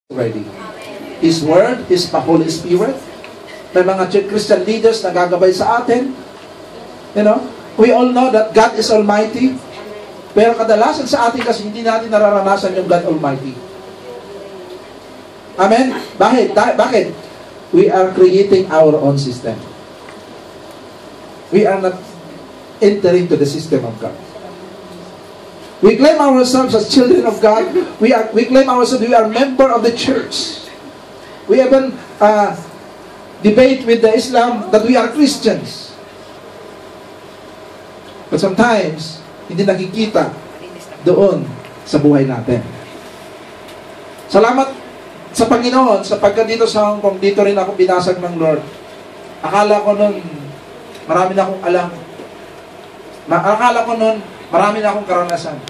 already. His Word, His Holy Spirit. May mga Christian leaders na gagabay sa atin. You know, we all know that God is Almighty. Pero kadalasan sa atin kasi hindi natin nararanasan yung God Almighty. Amen? Bakit? We are creating our own system. We are not entering to the system of God. We claim ourselves as children of God. We claim ourselves, we are member of the church. We even debate with the Islam that we are Christians. But sometimes, hindi nakikita doon sa buhay natin. Salamat sa Panginoon, sapagkat dito sa Hong Kong, dito rin ako binasag ng Lord. Akala ko noon, marami na akong alam. Akala ko noon, marami na akong karanasan.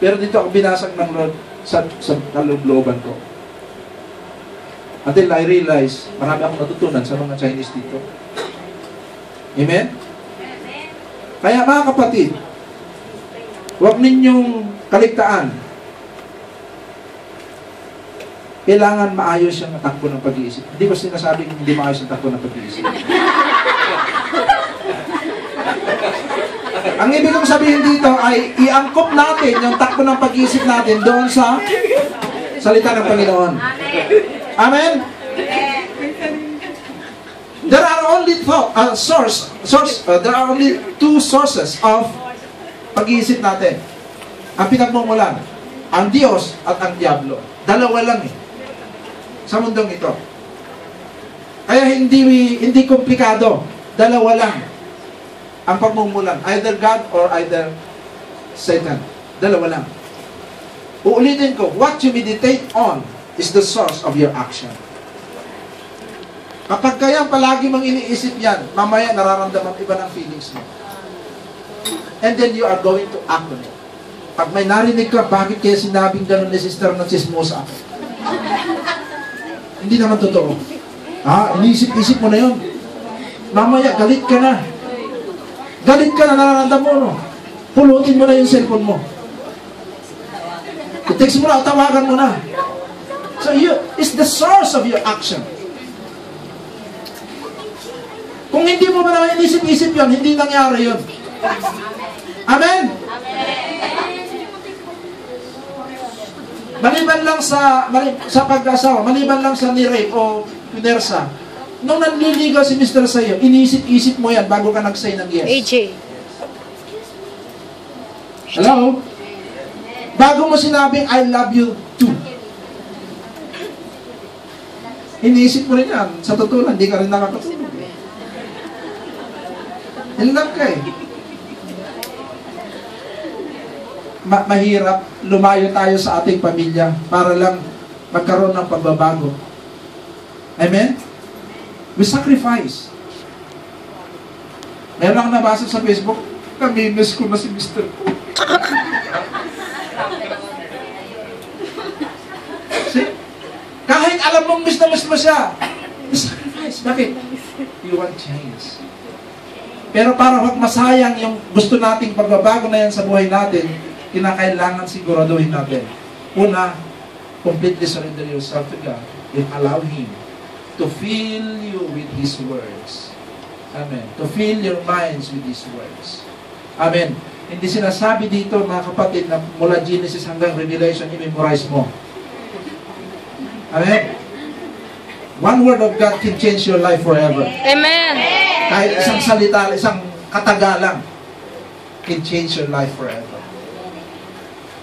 Pero dito ako binasag ng Lord sa kalooban ko. Until I realize, marami akong natutunan sa mga Chinese dito. Amen? Kaya mga kapatid, huwag ninyong kaligtaan. Kailangan maayos yung takbo ng pag-iisip. Hindi ko sinasabing hindi maayos yung takbo ng pag-iisip. Ang ibig kong sabihin dito ay iangkop natin yung takbo ng pag-iisip natin doon sa salita ng Panginoon. Amen? There are only there are only two sources of pag-iisip natin. Ang pinagmumulan, ang Diyos at ang Diablo. Dalawa lang sa mundong ito. Kaya hindi komplikado. Dalawa lang ang pagmumulan. Either God or either Satan. Dalawa lang. Uulitin ko, what you meditate on is the source of your action. Kapag kaya palagi mong iniisip yan, mamaya nararamdaman iba ng feelings mo. And then you are going to act on it. Pag may narinig ka, bakit kaya sinabing gano'n ni sister na chismosa ako? Hindi naman totoo. Iniisip-isip mo na yun. Mamaya, galit ka na. Galit ka na, nararamdaman mo. No? Pulutin mo na yung cellphone mo. I-text mo na, tawagan mo na. So, it's the source of your action. Kung hindi mo ba naman inisip-isip yun, hindi nangyari yun. Amen? Maliban lang sa pag-asawa, maliban lang sa ni-rape o pinersa, nung nanliligaw si Mr. sa'yo, inisip-isip mo yan bago ka nag-say ng yes. AJ. Hello? Bago mo sinabing, I love you too. Iniisip mo rin yan. Sa totoo lang, hindi ka rin nakakatulog. In love ka mahirap lumayo tayo sa ating pamilya para lang magkaroon ng pagbabago. Amen? We sacrifice. Meron akong nabasa sa Facebook, namimiss ko na si Mr. ko. Kahit alam mong miss na miss mo siya, we sacrifice. Bakit? You want change. Pero para wag masayang yung gusto nating pagbabago na yan sa buhay natin, kinakailangan siguraduhin natin. Una, completely surrender yourself to God and allow Him to fill you with His words. Amen. To fill your minds with His words. Amen. Hindi sinasabi dito, mga kapatid, na mula Genesis hanggang Revelation, i-memorize mo. Amen. One word of God can change your life forever. Amen. Kahit isang salita, isang katagalan can change your life forever.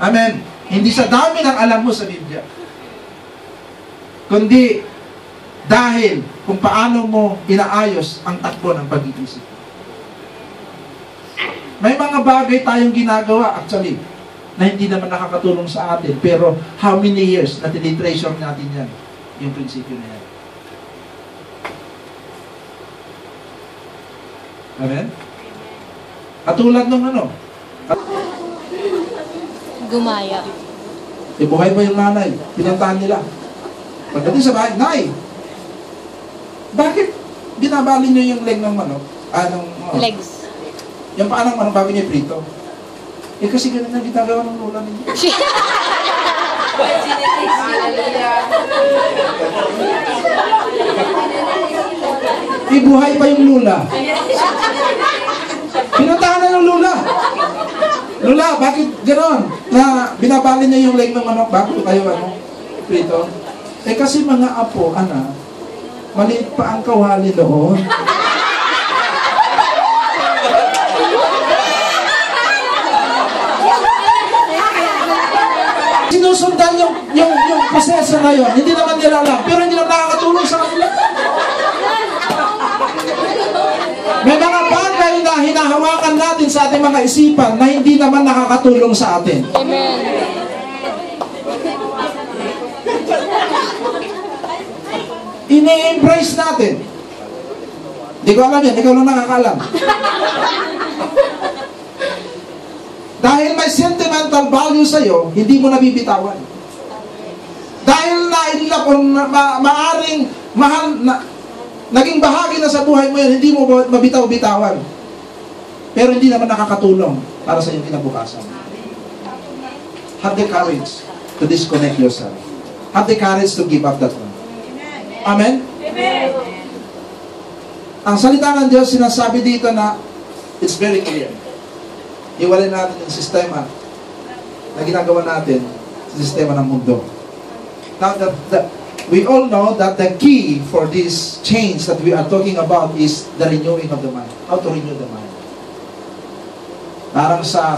Amen. Hindi sa dami ng alam mo sa Biblia, kundi dahil kung paano mo inaayos ang takbo ng pag-iisip. May mga bagay tayong ginagawa actually na hindi naman nakakatulong sa atin, pero how many years na tinitreasure natin yan, yung prinsipyo na yan. Amen? Katulad nung Gumaya. buhay pa yung nanay, pinantahan nila. Pagdating sa bahay, Nay, bakit binabali niyo yung leg ng manok? Legs. Yung paa ng manok, bago niya prito. Kasi ganun na ginagawa ng lola ninyo. buhay pa yung lula. Pinuntahan na ng lula. Lula, bakit gano'n? Na binabali niya yung leg ng manok, bakit kayo prito? Eh kasi mga apo, anak, maliit pa ang kawali doon. Sinusundan yung proseso na yun. Hindi naman nila alam, pero hindi naman nakakatulong sa kanila. May mga bagay na hinahawakan natin sa ating mga isipan na hindi naman nakakatulong sa atin. Amen. Ini-embrace natin. Hindi ko alam yan, ikaw lang nakakaalam. Dahil may sentimental value sa'yo, hindi mo nabibitawan. Dahil na-inlove o maaring mahal na, naging bahagi na sa buhay mo yan, hindi mo mabitaw-bitawan. Pero hindi naman nakakatulong para sa iyong kinabukasan. Have the courage to disconnect yourself. Have the courage to give up that one. Amen? Amen. Ang salita ng Diyos sinasabi dito na it's very clear. Iwalay natin yung sistema na ginagawa natin sa sistema ng mundo. Now, we all know that the key for this change that we are talking about is the renewing of the mind. How to renew the mind. Parang sa